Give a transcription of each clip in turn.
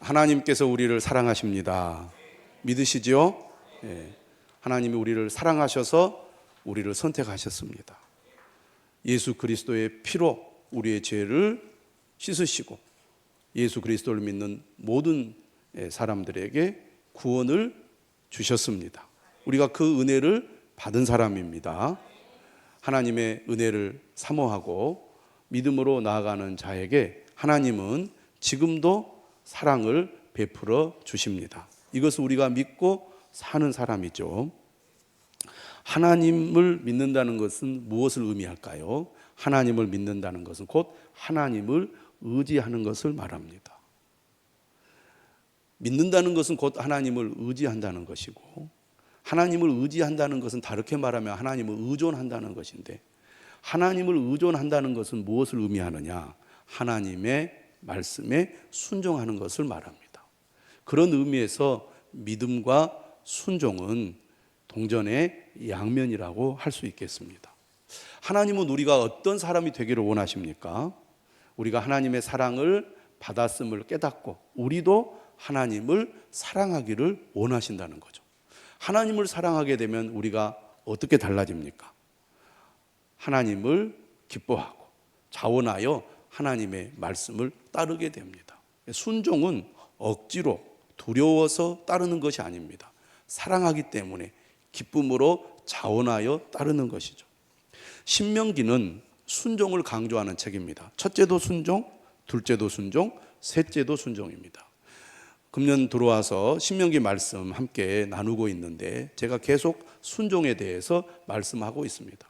하나님께서 우리를 사랑하십니다. 믿으시죠? 예. 하나님이 우리를 사랑하셔서 우리를 선택하셨습니다. 예수 그리스도의 피로 우리의 죄를 씻으시고 예수 그리스도를 믿는 모든 사람들에게 구원을 주셨습니다. 우리가 그 은혜를 받은 사람입니다. 하나님의 은혜를 사모하고 믿음으로 나아가는 자에게 하나님은 지금도 사랑을 베풀어 주십니다. 이것을 우리가 믿고 사는 사람이죠. 하나님을 믿는다는 것은 무엇을 의미할까요? 하나님을 믿는다는 것은 곧 하나님을 의지하는 것을 말합니다. 믿는다는 것은 곧 하나님을 의지한다는 것이고, 하나님을 의지한다는 것은 다르게 말하면 하나님을 의존한다는 것인데, 하나님을 의존한다는 것은 무엇을 의미하느냐? 하나님의 말씀에 순종하는 것을 말합니다. 그런 의미에서 믿음과 순종은 동전의 양면이라고 할 수 있겠습니다. 하나님은 우리가 어떤 사람이 되기를 원하십니까? 우리가 하나님의 사랑을 받았음을 깨닫고 우리도 하나님을 사랑하기를 원하신다는 거죠. 하나님을 사랑하게 되면 우리가 어떻게 달라집니까? 하나님을 기뻐하고 자원하여 하나님의 말씀을 따르게 됩니다. 순종은 억지로 두려워서 따르는 것이 아닙니다. 사랑하기 때문에 기쁨으로 자원하여 따르는 것이죠. 신명기는 순종을 강조하는 책입니다. 첫째도 순종, 둘째도 순종, 셋째도 순종입니다. 금년 들어와서 신명기 말씀 함께 나누고 있는데 제가 계속 순종에 대해서 말씀하고 있습니다.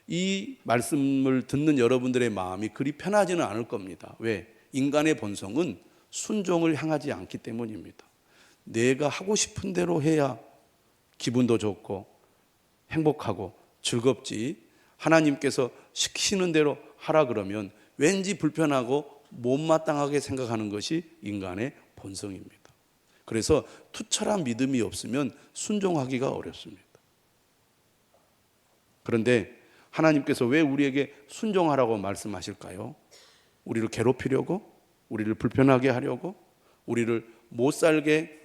이 말씀을 듣는 여러분들의 마음이 그리 편하지는 않을 겁니다. 왜? 인간의 본성은 순종을 향하지 않기 때문입니다. 내가 하고 싶은 대로 해야 기분도 좋고 행복하고 즐겁지, 하나님께서 시키는 대로 하라 그러면 왠지 불편하고 못마땅하게 생각하는 것이 인간의 본성입니다. 그래서 투철한 믿음이 없으면 순종하기가 어렵습니다. 그런데 하나님께서 왜 우리에게 순종하라고 말씀하실까요? 우리를 괴롭히려고? 우리를 불편하게 하려고? 우리를 못 살게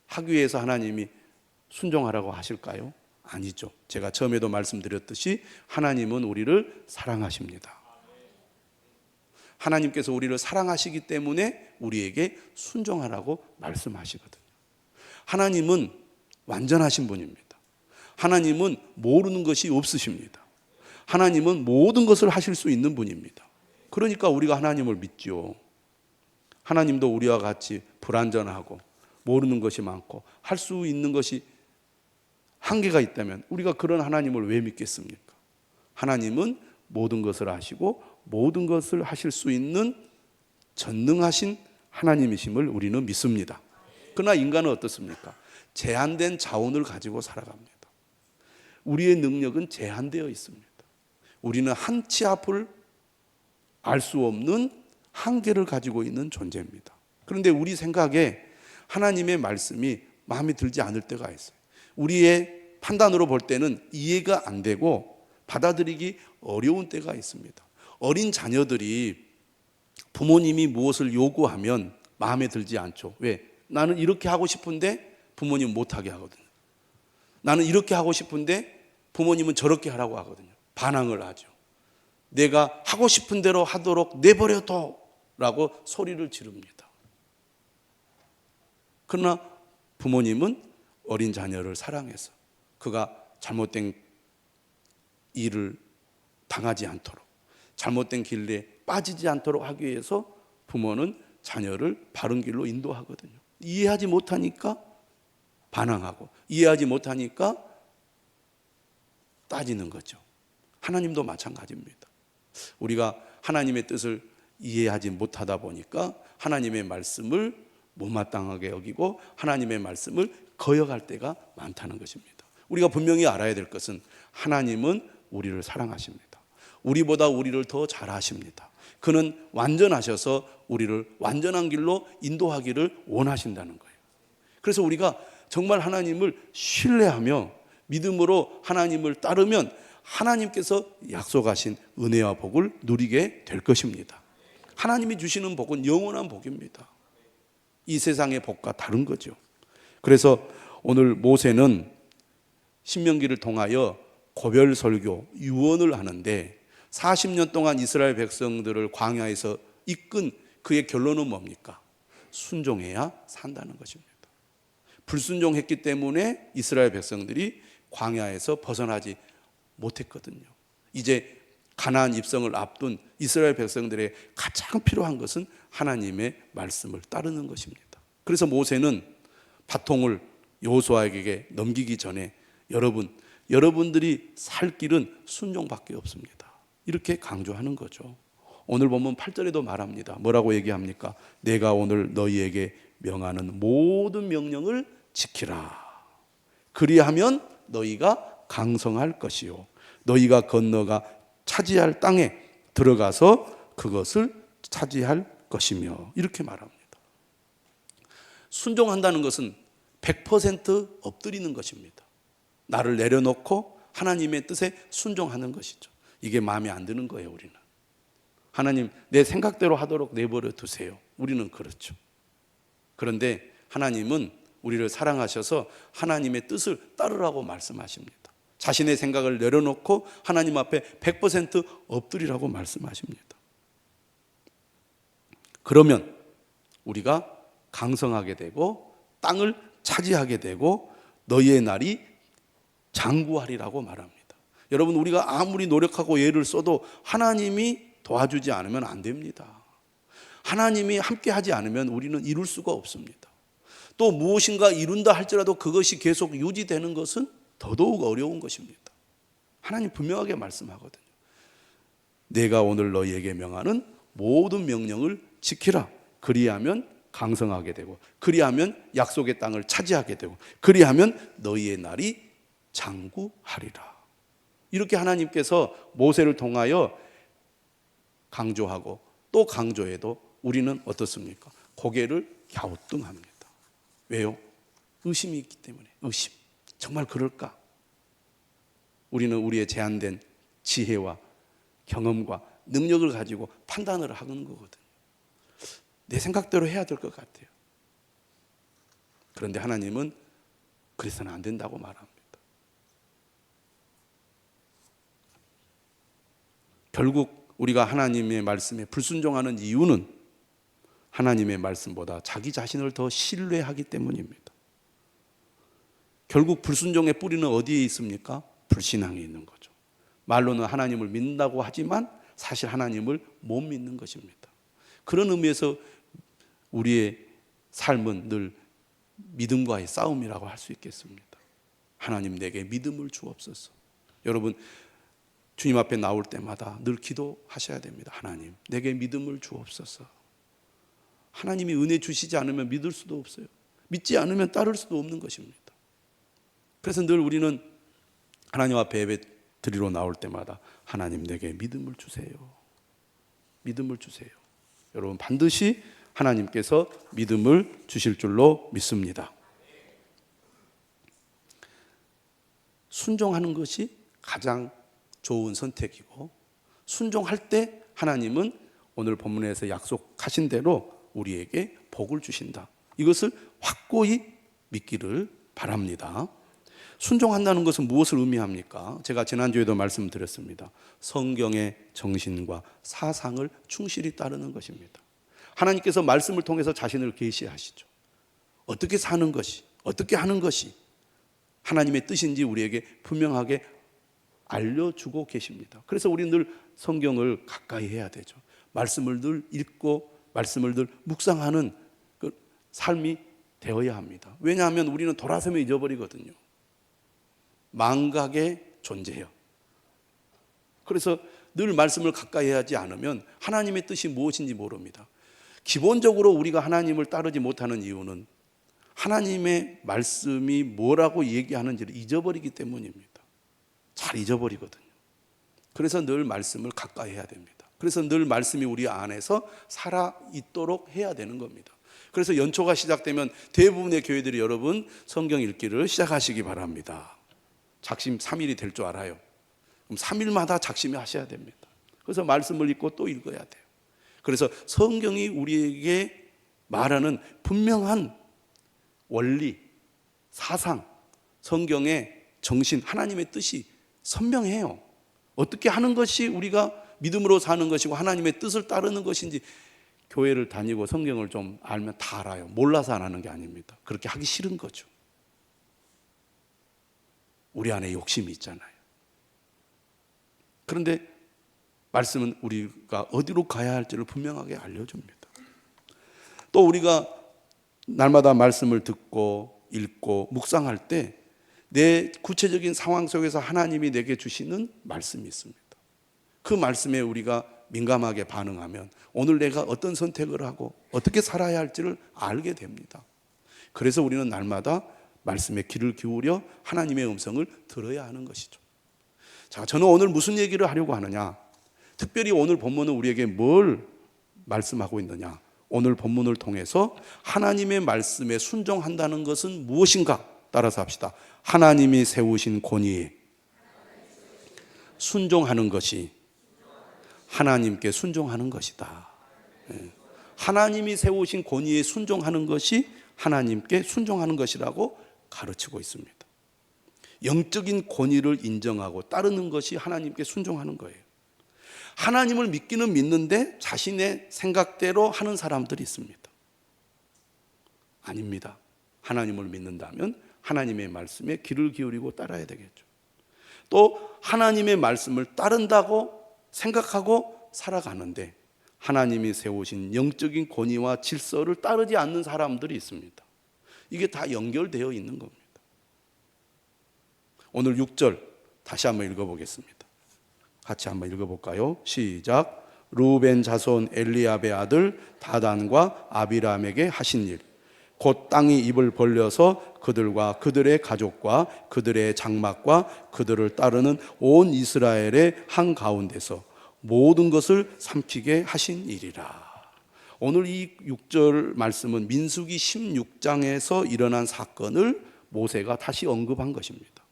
하기 위해서 하나님이 순종하라고 하실까요? 아니죠. 제가 처음에도 말씀드렸듯이 하나님은 우리를 사랑하십니다. 하나님께서 우리를 사랑하시기 때문에 우리에게 순종하라고 말씀하시거든요. 하나님은 완전하신 분입니다. 하나님은 모르는 것이 없으십니다. 하나님은 모든 것을 하실 수 있는 분입니다. 그러니까 우리가 하나님을 믿죠. 하나님도 우리와 같이 불완전하고 모르는 것이 많고 할 수 있는 것이 한계가 있다면 우리가 그런 하나님을 왜 믿겠습니까? 하나님은 모든 것을 아시고 모든 것을 하실 수 있는 전능하신 하나님이심을 우리는 믿습니다. 그러나 인간은 어떻습니까? 제한된 자원을 가지고 살아갑니다. 우리의 능력은 제한되어 있습니다. 우리는 한 치 앞을 알 수 없는 한계를 가지고 있는 존재입니다. 그런데 우리 생각에 하나님의 말씀이 마음에 들지 않을 때가 있어요. 우리의 판단으로 볼 때는 이해가 안 되고 받아들이기 어려운 때가 있습니다. 어린 자녀들이 부모님이 무엇을 요구하면 마음에 들지 않죠. 왜? 나는 이렇게 하고 싶은데 부모님은 못하게 하거든요. 나는 이렇게 하고 싶은데 부모님은 저렇게 하라고 하거든요. 반항을 하죠. 내가 하고 싶은 대로 하도록 내버려둬 라고 소리를 지릅니다. 그러나 부모님은 어린 자녀를 사랑해서 그가 잘못된 일을 당하지 않도록, 잘못된 길에 빠지지 않도록 하기 위해서 부모는 자녀를 바른 길로 인도하거든요. 이해하지 못하니까 반항하고 이해하지 못하니까 따지는 거죠. 하나님도 마찬가지입니다. 우리가 하나님의 뜻을 이해하지 못하다 보니까 하나님의 말씀을 못마땅하게 여기고 하나님의 말씀을 거역할 때가 많다는 것입니다. 우리가 분명히 알아야 될 것은 하나님은 우리를 사랑하십니다. 우리보다 우리를 더 잘 아십니다. 그는 완전하셔서 우리를 완전한 길로 인도하기를 원하신다는 거예요. 그래서 우리가 정말 하나님을 신뢰하며 믿음으로 하나님을 따르면 하나님께서 약속하신 은혜와 복을 누리게 될 것입니다. 하나님이 주시는 복은 영원한 복입니다. 이 세상의 복과 다른 거죠. 그래서 오늘 모세는 신명기를 통하여 고별 설교, 유언을 하는데 40년 동안 이스라엘 백성들을 광야에서 이끈 그의 결론은 뭡니까? 순종해야 산다는 것입니다. 불순종했기 때문에 이스라엘 백성들이 광야에서 벗어나지 못했거든요. 이제 가나안 입성을 앞둔 이스라엘 백성들의 가장 필요한 것은 하나님의 말씀을 따르는 것입니다. 그래서 모세는 바통을 여호수아에게 넘기기 전에 여러분들이 살 길은 순종밖에 없습니다. 이렇게 강조하는 거죠. 오늘 보면 8절에도 말합니다. 뭐라고 얘기합니까? 내가 오늘 너희에게 명하는 모든 명령을 지키라. 그리하면 너희가 강성할 것이요 너희가 건너가 차지할 땅에 들어가서 그것을 차지할 것이며 이렇게 말합니다. 순종한다는 것은 100% 엎드리는 것입니다. 나를 내려놓고 하나님의 뜻에 순종하는 것이죠. 이게 마음에 안 드는 거예요. 우리는 하나님 내 생각대로 하도록 내버려 두세요. 우리는 그렇죠. 그런데 하나님은 우리를 사랑하셔서 하나님의 뜻을 따르라고 말씀하십니다. 자신의 생각을 내려놓고 하나님 앞에 100% 엎드리라고 말씀하십니다. 그러면 우리가 강성하게 되고 땅을 차지하게 되고 너희의 날이 장구하리라고 말합니다. 여러분 우리가 아무리 노력하고 애를 써도 하나님이 도와주지 않으면 안 됩니다. 하나님이 함께 하지 않으면 우리는 이룰 수가 없습니다. 또 무엇인가 이룬다 할지라도 그것이 계속 유지되는 것은 더더욱 어려운 것입니다. 하나님 분명하게 말씀하거든요. 내가 오늘 너희에게 명하는 모든 명령을 지키라. 그리하면 강성하게 되고 그리하면 약속의 땅을 차지하게 되고 그리하면 너희의 날이 장구하리라. 이렇게 하나님께서 모세를 통하여 강조하고 또 강조해도 우리는 어떻습니까? 고개를 갸우뚱합니다. 왜요? 의심이 있기 때문에. 의심. 정말 그럴까? 우리는 우리의 제한된 지혜와 경험과 능력을 가지고 판단을 하는 거거든요. 내 생각대로 해야 될 것 같아요. 그런데 하나님은 그래서는 안 된다고 말합니다. 결국 우리가 하나님의 말씀에 불순종하는 이유는 하나님의 말씀보다 자기 자신을 더 신뢰하기 때문입니다. 결국 불순종의 뿌리는 어디에 있습니까? 불신앙에 있는 거죠. 말로는 하나님을 믿는다고 하지만 사실 하나님을 못 믿는 것입니다. 그런 의미에서 우리의 삶은 늘 믿음과의 싸움이라고 할 수 있겠습니다. 하나님 내게 믿음을 주옵소서. 여러분 주님 앞에 나올 때마다 늘 기도하셔야 됩니다. 하나님 내게 믿음을 주옵소서. 하나님이 은혜 주시지 않으면 믿을 수도 없어요. 믿지 않으면 따를 수도 없는 것입니다. 그래서 늘 우리는 하나님 앞에 예배 드리러 나올 때마다 하나님 내게 믿음을 주세요. 믿음을 주세요. 여러분 반드시 하나님께서 믿음을 주실 줄로 믿습니다. 순종하는 것이 가장 좋은 선택이고 순종할 때 하나님은 오늘 본문에서 약속하신 대로 우리에게 복을 주신다. 이것을 확고히 믿기를 바랍니다. 순종한다는 것은 무엇을 의미합니까? 제가 지난주에도 말씀드렸습니다. 성경의 정신과 사상을 충실히 따르는 것입니다. 하나님께서 말씀을 통해서 자신을 계시하시죠. 어떻게 사는 것이, 어떻게 하는 것이 하나님의 뜻인지 우리에게 분명하게 알려주고 계십니다. 그래서 우리는 늘 성경을 가까이 해야 되죠. 말씀을 늘 읽고 말씀을 늘 묵상하는 그 삶이 되어야 합니다. 왜냐하면 우리는 돌아서면 잊어버리거든요. 망각의 존재예요. 그래서 늘 말씀을 가까이 하지 않으면 하나님의 뜻이 무엇인지 모릅니다. 기본적으로 우리가 하나님을 따르지 못하는 이유는 하나님의 말씀이 뭐라고 얘기하는지를 잊어버리기 때문입니다. 잘 잊어버리거든요. 그래서 늘 말씀을 가까이 해야 됩니다. 그래서 늘 말씀이 우리 안에서 살아있도록 해야 되는 겁니다. 그래서 연초가 시작되면 대부분의 교회들이 여러분 성경 읽기를 시작하시기 바랍니다. 작심 3일이 될 줄 알아요. 그럼 3일마다 작심을 하셔야 됩니다. 그래서 말씀을 읽고 또 읽어야 돼요. 그래서 성경이 우리에게 말하는 분명한 원리, 사상, 성경의 정신, 하나님의 뜻이 선명해요. 어떻게 하는 것이 우리가 믿음으로 사는 것이고 하나님의 뜻을 따르는 것인지, 교회를 다니고 성경을 좀 알면 다 알아요. 몰라서 안 하는 게 아닙니다. 그렇게 하기 싫은 거죠. 우리 안에 욕심이 있잖아요. 그런데 말씀은 우리가 어디로 가야 할지를 분명하게 알려줍니다. 또 우리가 날마다 말씀을 듣고 읽고 묵상할 때 내 구체적인 상황 속에서 하나님이 내게 주시는 말씀이 있습니다. 그 말씀에 우리가 민감하게 반응하면 오늘 내가 어떤 선택을 하고 어떻게 살아야 할지를 알게 됩니다. 그래서 우리는 날마다 말씀에 귀를 기울여 하나님의 음성을 들어야 하는 것이죠. 자, 저는 오늘 무슨 얘기를 하려고 하느냐? 특별히 오늘 본문은 우리에게 뭘 말씀하고 있느냐? 오늘 본문을 통해서 하나님의 말씀에 순종한다는 것은 무엇인가? 따라서 합시다. 하나님이 세우신 권위에 순종하는 것이 하나님께 순종하는 것이다. 하나님이 세우신 권위에 순종하는 것이 하나님께 순종하는 것이라고 가르치고 있습니다. 영적인 권위를 인정하고 따르는 것이 하나님께 순종하는 거예요. 하나님을 믿기는 믿는데 자신의 생각대로 하는 사람들이 있습니다. 아닙니다. 하나님을 믿는다면 하나님의 말씀에 귀를 기울이고 따라야 되겠죠. 또 하나님의 말씀을 따른다고 생각하고 살아가는데 하나님이 세우신 영적인 권위와 질서를 따르지 않는 사람들이 있습니다. 이게 다 연결되어 있는 겁니다. 오늘 6절 다시 한번 읽어보겠습니다. 같이 한번 읽어볼까요? 시작. 르우벤 자손 엘리압의 아들 다단과 아비람에게 하신 일, 곧 땅이 입을 벌려서 그들과 그들의 가족과 그들의 장막과 그들을 따르는 온 이스라엘의 한가운데서 모든 것을 삼키게 하신 일이라. 오늘 이 6절 말씀은 민수기 16장에서 일어난 사건을 모세가 다시 언급한 것입니다.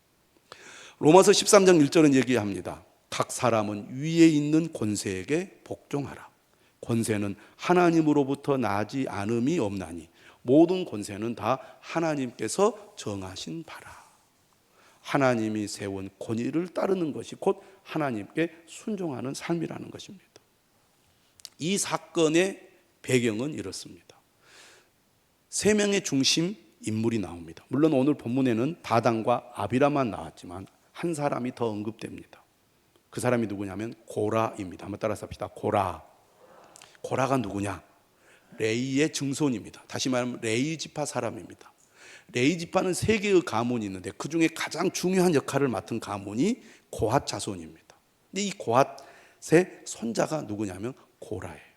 로마서 13장 1절은 얘기합니다. 각 사람은 위에 있는 권세에게 복종하라. 권세는 하나님으로부터 나지 않음이 없나니 모든 권세는 다 하나님께서 정하신 바라. 하나님이 세운 권위를 따르는 것이 곧 하나님께 순종하는 삶이라는 것입니다. 이 사건의 배경은 이렇습니다. 세 명의 중심 인물이 나옵니다. 물론 오늘 본문에는 다단과 아비람만 나왔지만 한 사람이 더 언급됩니다. 그 사람이 누구냐면 고라입니다. 한번 따라서 합시다. 고라. 고라가 누구냐? 레이의 증손입니다. 다시 말하면 레이 지파 사람입니다. 레이 지파는 세 개의 가문이 있는데 그 중에 가장 중요한 역할을 맡은 가문이 고핫 자손입니다. 근데 이 고핫의 손자가 누구냐면 고라예요.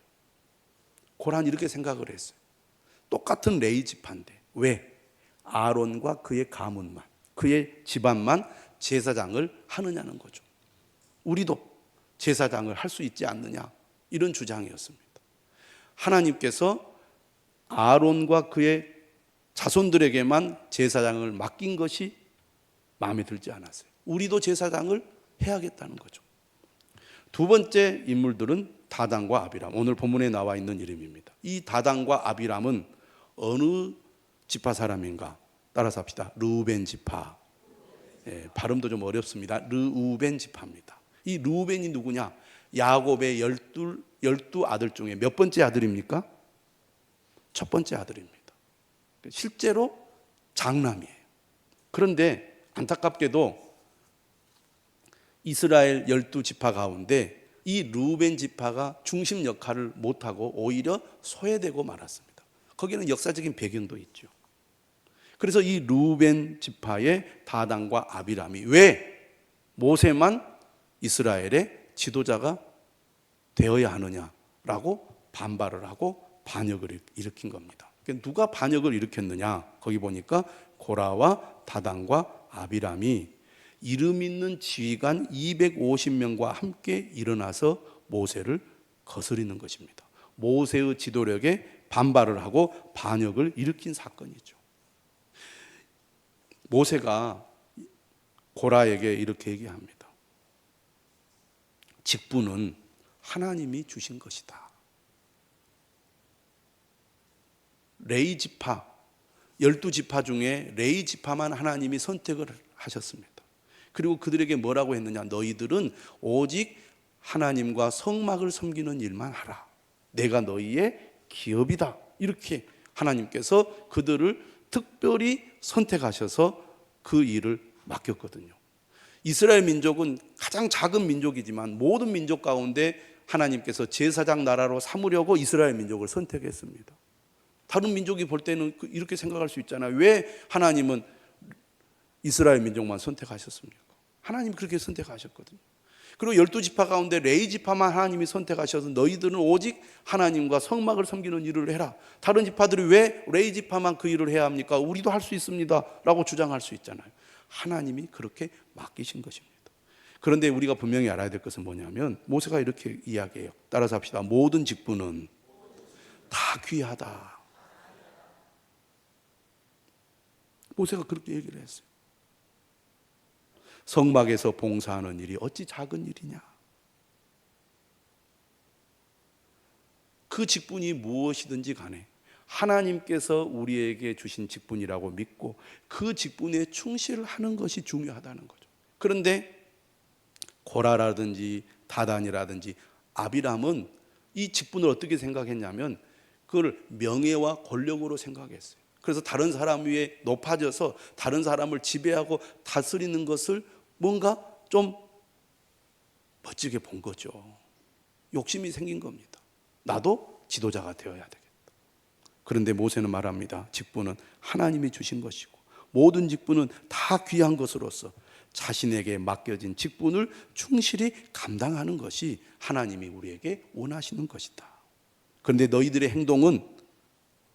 고라는 이렇게 생각을 했어요. 똑같은 레이 지파인데 왜 아론과 그의 가문만, 그의 집안만 제사장을 하느냐는 거죠. 우리도 제사장을 할 수 있지 않느냐, 이런 주장이었습니다. 하나님께서 아론과 그의 자손들에게만 제사장을 맡긴 것이 마음에 들지 않았어요. 우리도 제사장을 해야겠다는 거죠. 두 번째 인물들은 다단과 아비람, 오늘 본문에 나와 있는 이름입니다. 이 다단과 아비람은 어느 지파 사람인가? 따라서 합시다. 르우벤 지파. 발음도 좀 어렵습니다. 르우벤 지파입니다. 이 르우벤이 누구냐? 야곱의 12 아들 중에 몇 번째 아들입니까? 첫 번째 아들입니다. 실제로 장남이에요. 그런데 안타깝게도 이스라엘 12지파 가운데 이 르우벤 지파가 중심 역할을 못하고 오히려 소외되고 말았습니다. 거기는 역사적인 배경도 있죠. 그래서 이 르우벤 지파의 다단과 아비람이 왜 모세만 이스라엘의 지도자가 되어야 하느냐라고 반발을 하고 반역을 일으킨 겁니다. 누가 반역을 일으켰느냐? 거기 보니까 고라와 다단과 아비람이 이름 있는 지휘관 250명과 함께 일어나서 모세를 거스리는 것입니다. 모세의 지도력에 반발을 하고 반역을 일으킨 사건이죠. 모세가 고라에게 이렇게 얘기합니다. 직분은 하나님이 주신 것이다. 레위 지파, 12지파 중에 레위 지파만 하나님이 선택을 하셨습니다. 그리고 그들에게 뭐라고 했느냐? 너희들은 오직 하나님과 성막을 섬기는 일만 하라. 내가 너희의 기업이다. 이렇게 하나님께서 그들을 특별히 선택하셔서 그 일을 맡겼거든요. 이스라엘 민족은 가장 작은 민족이지만 모든 민족 가운데 하나님께서 제사장 나라로 삼으려고 이스라엘 민족을 선택했습니다. 다른 민족이 볼 때는 이렇게 생각할 수 있잖아요. 왜 하나님은 이스라엘 민족만 선택하셨습니까? 하나님이 그렇게 선택하셨거든요. 그리고 12지파 가운데 레위 지파만 하나님이 선택하셔서 너희들은 오직 하나님과 성막을 섬기는 일을 해라. 다른 지파들이 왜 레위 지파만 그 일을 해야 합니까? 우리도 할 수 있습니다 라고 주장할 수 있잖아요. 하나님이 그렇게 맡기신 것입니다. 그런데 우리가 분명히 알아야 될 것은 뭐냐면 모세가 이렇게 이야기해요. 따라서 합시다. 모든 직분은 다 귀하다. 모세가 그렇게 얘기를 했어요. 성막에서 봉사하는 일이 어찌 작은 일이냐. 그 직분이 무엇이든지 간에 하나님께서 우리에게 주신 직분이라고 믿고 그 직분에 충실하는 것이 중요하다는 거죠. 그런데 고라라든지 다단이라든지 아비람은 이 직분을 어떻게 생각했냐면 그걸 명예와 권력으로 생각했어요. 그래서 다른 사람 위에 높아져서 다른 사람을 지배하고 다스리는 것을 뭔가 좀 멋지게 본 거죠. 욕심이 생긴 겁니다. 나도 지도자가 되어야 되겠다. 그런데 모세는 말합니다. 직분은 하나님이 주신 것이고 모든 직분은 다 귀한 것으로서 자신에게 맡겨진 직분을 충실히 감당하는 것이 하나님이 우리에게 원하시는 것이다. 그런데 너희들의 행동은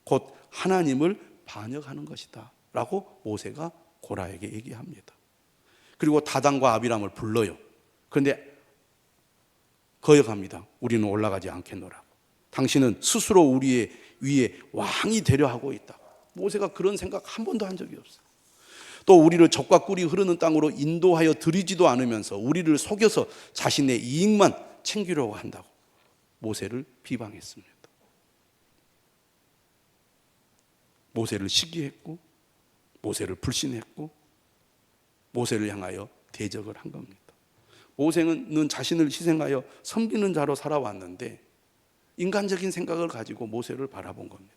곧 하나님을 반역하는 것이다 라고 모세가 고라에게 얘기합니다. 그리고 다단과 아비람을 불러요. 그런데 거역합니다. 우리는 올라가지 않겠노라. 당신은 스스로 우리의 위에 왕이 되려 하고 있다. 모세가 그런 생각 한 번도 한 적이 없어요. 또 우리를 적과 꿀이 흐르는 땅으로 인도하여 들이지도 않으면서 우리를 속여서 자신의 이익만 챙기려고 한다고 모세를 비방했습니다. 모세를 시기했고 모세를 불신했고 모세를 향하여 대적을 한 겁니다. 모세는 자신을 희생하여 섬기는 자로 살아왔는데 인간적인 생각을 가지고 모세를 바라본 겁니다.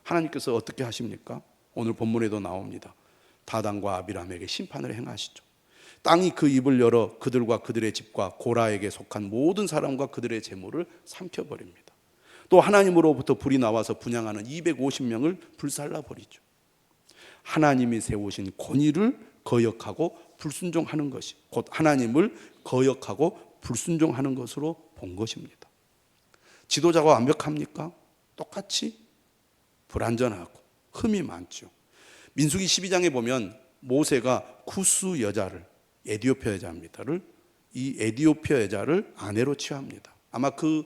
하나님께서 어떻게 하십니까? 오늘 본문에도 나옵니다. 다단과 아비람에게 심판을 행하시죠. 땅이 그 입을 열어 그들과 그들의 집과 고라에게 속한 모든 사람과 그들의 재물을 삼켜버립니다. 또 하나님으로부터 불이 나와서 분향하는 250명을 불살라 버리죠. 하나님이 세우신 권위를 거역하고 불순종하는 것이 곧 하나님을 거역하고 불순종하는 것으로 본 것입니다. 지도자가 완벽합니까? 똑같이 불완전하고 흠이 많죠. 민수기 12장에 보면 모세가 쿠스 여자를 에디오피아 여자입니다를 이 에디오피아 여자를 아내로 취합니다. 아마 그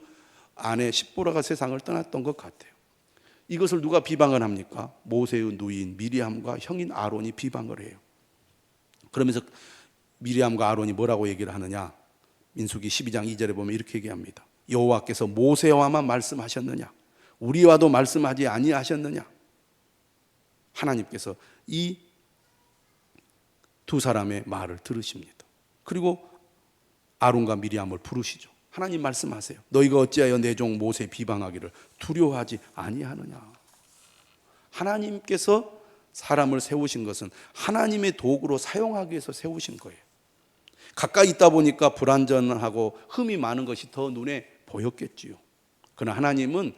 아내 십보라가 세상을 떠났던 것 같아요. 이것을 누가 비방을 합니까? 모세의 누이인 미리암과 형인 아론이 비방을 해요. 그러면서 미리암과 아론이 뭐라고 얘기를 하느냐? 민수기 12장 2절에 보면 이렇게 얘기합니다. 여호와께서 모세와만 말씀하셨느냐? 우리와도 말씀하지 아니하셨느냐? 하나님께서 이 두 사람의 말을 들으십니다. 그리고 아론과 미리암을 부르시죠. 하나님 말씀하세요. 너희가 어찌하여 내 종 모세 비방하기를 두려워하지 아니하느냐? 하나님께서 사람을 세우신 것은 하나님의 도구로 사용하기 위해서 세우신 거예요. 가까이 있다 보니까 불완전하고 흠이 많은 것이 더 눈에 보였겠지요. 그러나 하나님은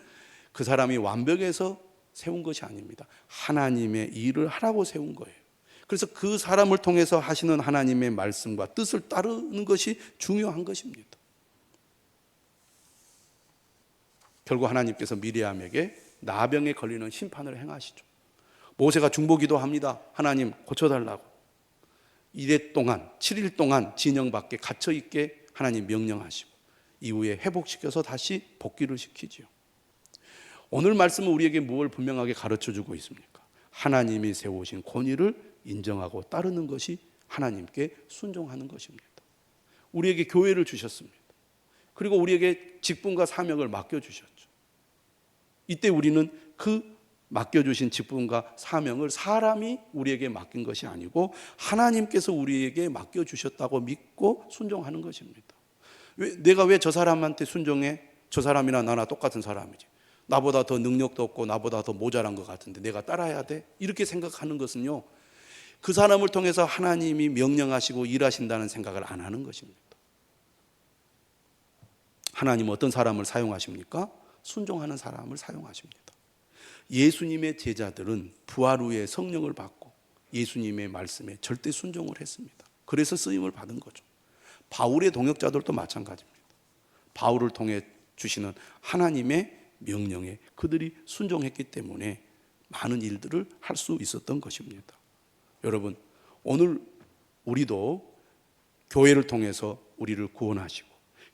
그 사람이 완벽해서 세운 것이 아닙니다. 하나님의 일을 하라고 세운 거예요. 그래서 그 사람을 통해서 하시는 하나님의 말씀과 뜻을 따르는 것이 중요한 것입니다. 결국 하나님께서 미리암에게 나병에 걸리는 심판을 행하시죠. 모세가 중보기도 합니다. 하나님 고쳐달라고. 이래 동안 7일 동안 진영 밖에 갇혀 있게 하나님 명령하시고 이후에 회복시켜서 다시 복귀를 시키지요. 오늘 말씀은 우리에게 무엇을 분명하게 가르쳐주고 있습니까? 하나님이 세우신 권위를 인정하고 따르는 것이 하나님께 순종하는 것입니다. 우리에게 교회를 주셨습니다. 그리고 우리에게 직분과 사명을 맡겨주셨죠. 이때 우리는 그 맡겨주신 직분과 사명을 사람이 우리에게 맡긴 것이 아니고 하나님께서 우리에게 맡겨주셨다고 믿고 순종하는 것입니다. 내가 왜 저 사람한테 순종해? 저 사람이나 나나 똑같은 사람이지. 나보다 더 능력도 없고 나보다 더 모자란 것 같은데 내가 따라야 돼? 이렇게 생각하는 것은요, 그 사람을 통해서 하나님이 명령하시고 일하신다는 생각을 안 하는 것입니다. 하나님은 어떤 사람을 사용하십니까? 순종하는 사람을 사용하십니다. 예수님의 제자들은 부활 후에 성령을 받고 예수님의 말씀에 절대 순종을 했습니다. 그래서 쓰임을 받은 거죠. 바울의 동역자들도 마찬가지입니다. 바울을 통해 주시는 하나님의 명령에 그들이 순종했기 때문에 많은 일들을 할 수 있었던 것입니다. 여러분, 오늘 우리도 교회를 통해서 우리를 구원하시고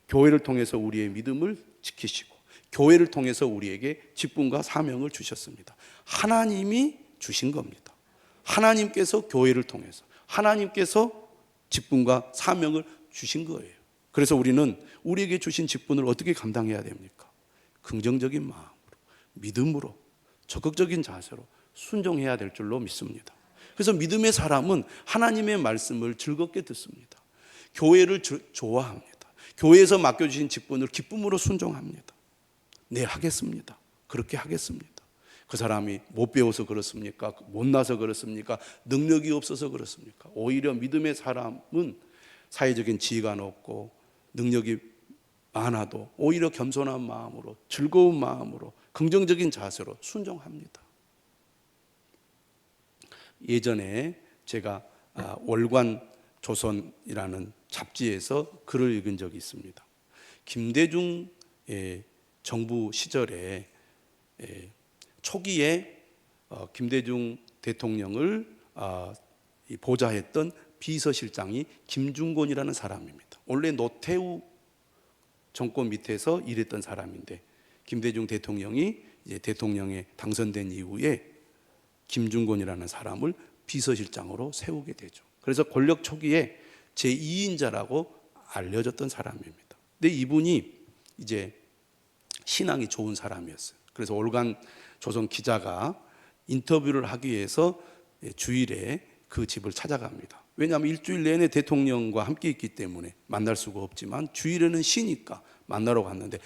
교회를 통해서 우리의 믿음을 지키시고 교회를 통해서 우리에게 직분과 사명을 주셨습니다. 하나님이 주신 겁니다. 하나님께서 교회를 통해서 하나님께서 직분과 사명을 주신 거예요. 그래서 우리는 우리에게 주신 직분을 어떻게 감당해야 됩니까? 긍정적인 마음으로, 믿음으로, 적극적인 자세로 순종해야 될 줄로 믿습니다. 그래서 믿음의 사람은 하나님의 말씀을 즐겁게 듣습니다. 교회를 좋아합니다. 교회에서 맡겨주신 직분을 기쁨으로 순종합니다. 네, 하겠습니다. 그렇게 하겠습니다. 그 사람이 못 배워서 그렇습니까? 못나서 그렇습니까? 능력이 없어서 그렇습니까? 오히려 믿음의 사람은 사회적인 지위가 높고 능력이 많아도 오히려 겸손한 마음으로, 즐거운 마음으로, 긍정적인 자세로 순종합니다. 예전에 제가 월간 조선이라는 잡지에서 글을 읽은 적이 있습니다. 김대중 정부 시절에 초기에 김대중 대통령을 보좌했던 비서실장이 김중곤이라는 사람입니다. 원래 노태우 정권 밑에서 일했던 사람인데 김대중 대통령이 이제 대통령에 당선된 이후에 김중곤이라는 사람을 비서실장으로 세우게 되죠. 그래서 권력 초기에 제2인자라고 알려졌던 사람입니다. 근데 이분이 이제 신앙이 좋은 사람이었어요. 그래서 월간 조선 기자가 인터뷰를 하기 위해서 주일에 그 집을 찾아갑니다. 왜냐하면 일주일 내내 대통령과 함께 있기 때문에 만날 수가 없지만 주일에는 쉬니까 만나러 갔는데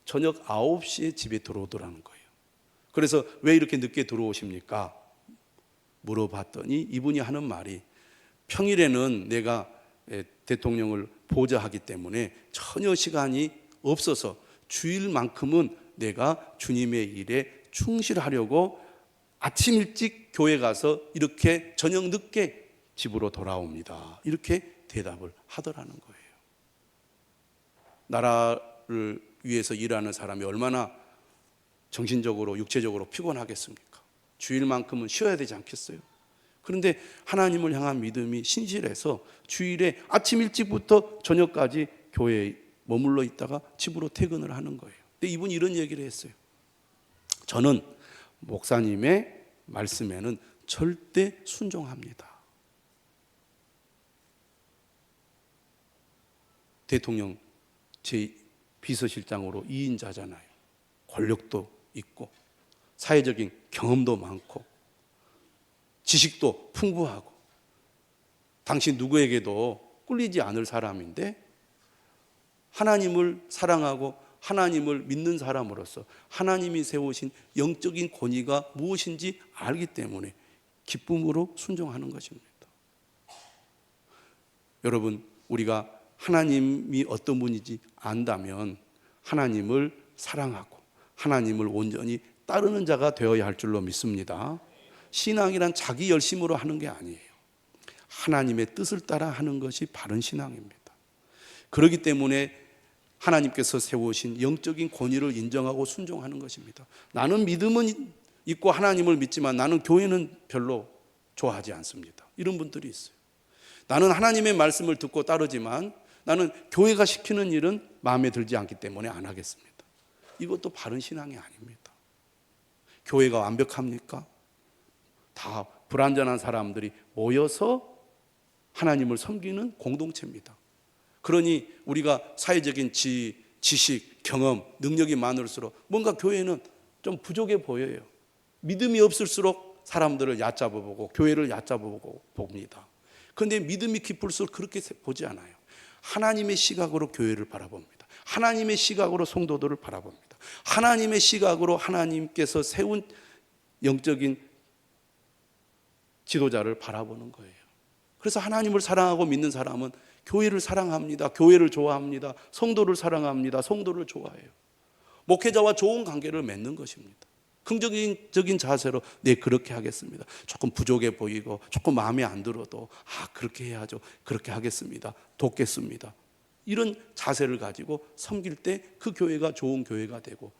저녁 9시에 집에 들어오더라는 거예요. 그래서 왜 이렇게 늦게 들어오십니까? 물어봤더니 이분이 하는 말이 평일에는 내가 대통령을 보좌하기 때문에 전혀 시간이 없어서 주일만큼은 내가 주님의 일에 충실하려고 아침 일찍 교회 가서 이렇게 저녁 늦게 집으로 돌아옵니다. 이렇게 대답을 하더라는 거예요. 나라를 위해서 일하는 사람이 얼마나 정신적으로 육체적으로 피곤하겠습니까? 주일만큼은 쉬어야 되지 않겠어요? 그런데 하나님을 향한 믿음이 신실해서 주일에 아침 일찍부터 저녁까지 교회에 머물러 있다가 집으로 퇴근을 하는 거예요. 근데 이분이 이런 얘기를 했어요. 저는 목사님의 말씀에는 절대 순종합니다. 대통령 제 비서실장으로 2인자잖아요. 권력도 있고 사회적인 경험도 많고 지식도 풍부하고 당신 누구에게도 꿀리지 않을 사람인데 하나님을 사랑하고 하나님을 믿는 사람으로서 하나님이 세우신 영적인 권위가 무엇인지 알기 때문에 기쁨으로 순종하는 것입니다. 여러분, 우리가 하나님이 어떤 분인지 안다면 하나님을 사랑하고 하나님을 온전히 따르는 자가 되어야 할 줄로 믿습니다. 신앙이란 자기 열심으로 하는 게 아니에요. 하나님의 뜻을 따라 하는 것이 바른 신앙입니다. 그렇기 때문에 하나님께서 세우신 영적인 권위를 인정하고 순종하는 것입니다. 나는 믿음은 있고 하나님을 믿지만 나는 교회는 별로 좋아하지 않습니다. 이런 분들이 있어요. 나는 하나님의 말씀을 듣고 따르지만 나는 교회가 시키는 일은 마음에 들지 않기 때문에 안 하겠습니다. 이것도 바른 신앙이 아닙니다. 교회가 완벽합니까? 다 불완전한 사람들이 모여서 하나님을 섬기는 공동체입니다. 그러니 우리가 사회적인 지식, 경험, 능력이 많을수록 뭔가 교회는 좀 부족해 보여요. 믿음이 없을수록 사람들을 얕잡아 보고 교회를 얕잡아 보고 봅니다. 그런데 믿음이 깊을수록 그렇게 보지 않아요. 하나님의 시각으로 교회를 바라봅니다. 하나님의 시각으로 성도들을 바라봅니다. 하나님의 시각으로 하나님께서 세운 영적인 지도자를 바라보는 거예요. 그래서 하나님을 사랑하고 믿는 사람은 교회를 사랑합니다. 교회를 좋아합니다. 성도를 사랑합니다. 성도를 좋아해요. 목회자와 좋은 관계를 맺는 것입니다. 긍정적인 자세로 네, 그렇게 하겠습니다. 조금 부족해 보이고 조금 마음에 안 들어도 그렇게 해야죠. 그렇게 하겠습니다. 돕겠습니다. 이런 자세를 가지고 섬길 때 그 교회가 좋은 교회가 되고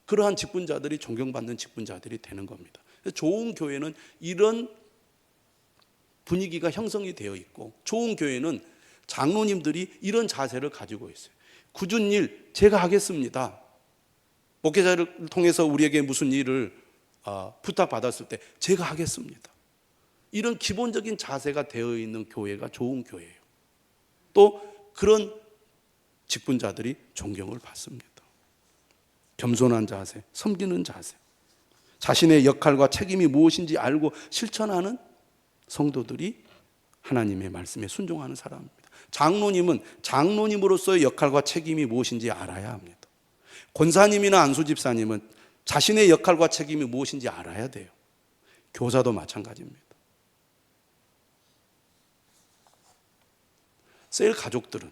그러한 직분자들이 존경받는 직분자들이 되는 겁니다. 좋은 교회는 이런 분위기가 형성이 되어 있고 좋은 교회는 장로님들이 이런 자세를 가지고 있어요. 굳은 일 제가 하겠습니다. 목회자를 통해서 우리에게 무슨 일을 부탁받았을 때 제가 하겠습니다. 이런 기본적인 자세가 되어 있는 교회가 좋은 교회예요. 또 그런 직분자들이 존경을 받습니다. 겸손한 자세, 섬기는 자세, 자신의 역할과 책임이 무엇인지 알고 실천하는 성도들이 하나님의 말씀에 순종하는 사람입니다. 장로님은 장로님으로서의 역할과 책임이 무엇인지 알아야 합니다. 권사님이나 안수집사님은 자신의 역할과 책임이 무엇인지 알아야 돼요. 교사도 마찬가지입니다. 셀 가족들은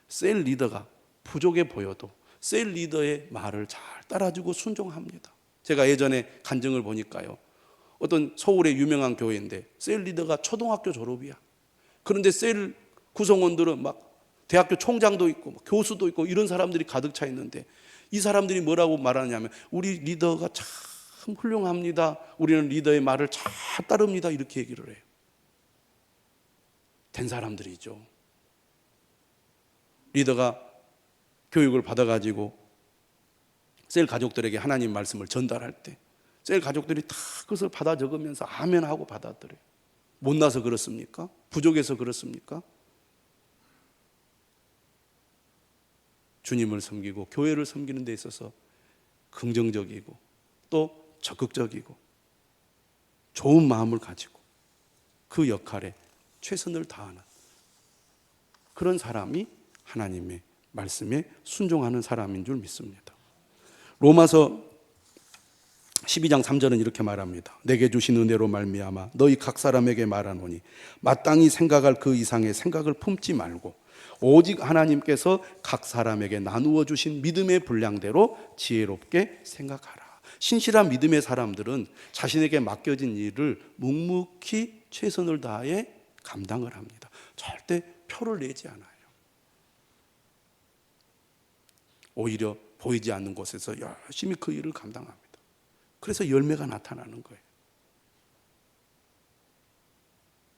셀 리더가 부족해 보여도 셀 리더의 말을 잘 따라주고 순종합니다. 제가 예전에 간증을 보니까요, 어떤 서울의 유명한 교회인데 셀 리더가 초등학교 졸업이야. 그런데 셀 구성원들은 막 대학교 총장도 있고 교수도 있고 이런 사람들이 가득 차 있는데 이 사람들이 뭐라고 말하냐면 우리 리더가 참 훌륭합니다. 우리는 리더의 말을 잘 따릅니다. 이렇게 얘기를 해요. 된 사람들이죠. 리더가 교육을 받아가지고 셀 가족들에게 하나님 말씀을 전달할 때 셀 가족들이 다 그것을 받아 적으면서 아멘 하고 받아들여요. 못나서 그렇습니까? 부족해서 그렇습니까? 주님을 섬기고 교회를 섬기는 데 있어서 긍정적이고 또 적극적이고 좋은 마음을 가지고 그 역할에 최선을 다하는 그런 사람이 하나님의 말씀에 순종하는 사람인 줄 믿습니다. 로마서 12장 3절은 이렇게 말합니다. 내게 주신 은혜로 말미암아 너희 각 사람에게 말하노니 마땅히 생각할 그 이상의 생각을 품지 말고 오직 하나님께서 각 사람에게 나누어 주신 믿음의 분량대로 지혜롭게 생각하라. 신실한 믿음의 사람들은 자신에게 맡겨진 일을 묵묵히 최선을 다해 감당을 합니다. 절대 표를 내지 않아요. 오히려 보이지 않는 곳에서 열심히 그 일을 감당합니다. 그래서 열매가 나타나는 거예요.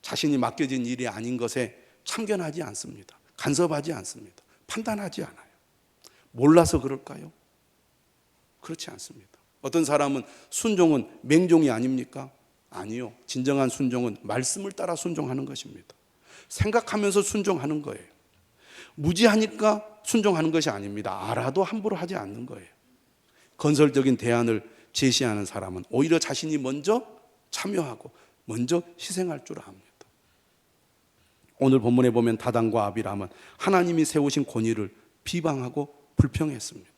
자신이 맡겨진 일이 아닌 것에 참견하지 않습니다. 간섭하지 않습니다. 판단하지 않아요. 몰라서 그럴까요? 그렇지 않습니다. 어떤 사람은 순종은 맹종이 아닙니까? 아니요. 진정한 순종은 말씀을 따라 순종하는 것입니다. 생각하면서 순종하는 거예요. 무지하니까 순종하는 것이 아닙니다. 알아도 함부로 하지 않는 거예요. 건설적인 대안을 제시하는 사람은 오히려 자신이 먼저 참여하고 먼저 희생할 줄 압니다. 오늘 본문에 보면 다단과 아비람은 하나님이 세우신 권위를 비방하고 불평했습니다.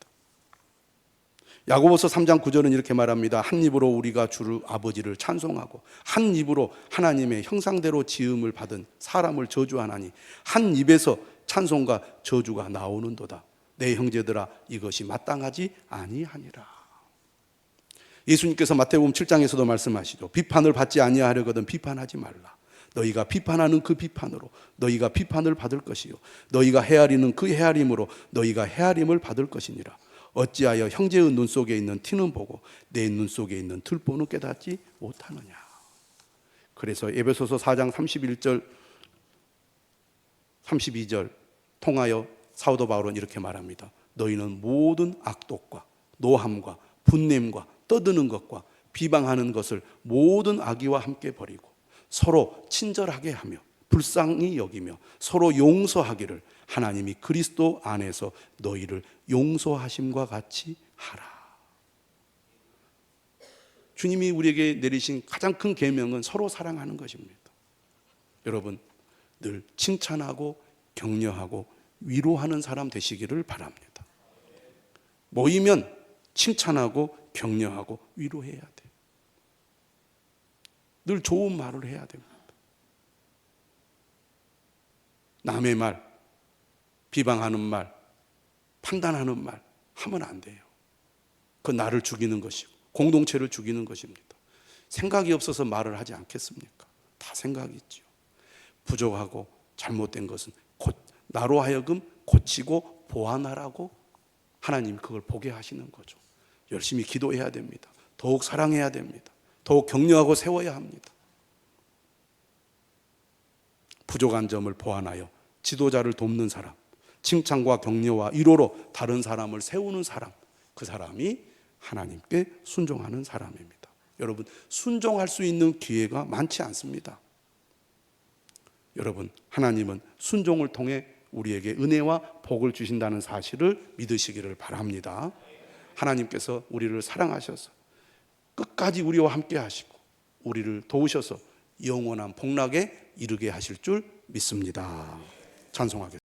야고보서 3장 9절은 이렇게 말합니다. 한 입으로 우리가 주 아버지를 찬송하고 한 입으로 하나님의 형상대로 지음을 받은 사람을 저주하나니 한 입에서 찬송과 저주가 나오는도다. 내 형제들아 이것이 마땅하지 아니하니라. 예수님께서 마태복음 7장에서도 말씀하시죠. 비판을 받지 아니하려거든 비판하지 말라. 너희가 비판하는 그 비판으로 너희가 비판을 받을 것이요 너희가 헤아리는 그 헤아림으로 너희가 헤아림을 받을 것이니라. 어찌하여 형제의 눈 속에 있는 티는 보고 내 눈 속에 있는 들보는 깨닫지 못하느냐. 그래서 에베소서 4장 31절 32절 통하여 사도 바울은 이렇게 말합니다. 너희는 모든 악독과 노함과 분냄과 떠드는 것과 비방하는 것을 모든 악의와 함께 버리고 서로 친절하게 하며 불쌍히 여기며 서로 용서하기를 하나님이 그리스도 안에서 너희를 용서하심과 같이 하라. 주님이 우리에게 내리신 가장 큰 계명은 서로 사랑하는 것입니다. 여러분, 늘 칭찬하고 격려하고 위로하는 사람 되시기를 바랍니다. 모이면 칭찬하고 격려하고 위로해야 돼요. 늘 좋은 말을 해야 됩니다. 남의 말, 비방하는 말, 판단하는 말 하면 안 돼요. 그 나를 죽이는 것이고 공동체를 죽이는 것입니다. 생각이 없어서 말을 하지 않겠습니까? 다 생각이 있죠. 부족하고 잘못된 것은 나로 하여금 고치고 보완하라고 하나님 그걸 보게 하시는 거죠. 열심히 기도해야 됩니다. 더욱 사랑해야 됩니다. 더욱 격려하고 세워야 합니다. 부족한 점을 보완하여 지도자를 돕는 사람, 칭찬과 격려와 위로로 다른 사람을 세우는 사람, 그 사람이 하나님께 순종하는 사람입니다. 여러분, 순종할 수 있는 기회가 많지 않습니다. 여러분, 하나님은 순종을 통해 우리에게 은혜와 복을 주신다는 사실을 믿으시기를 바랍니다. 하나님께서 우리를 사랑하셔서 끝까지 우리와 함께 하시고 우리를 도우셔서 영원한 복락에 이르게 하실 줄 믿습니다. 찬송하겠습니다.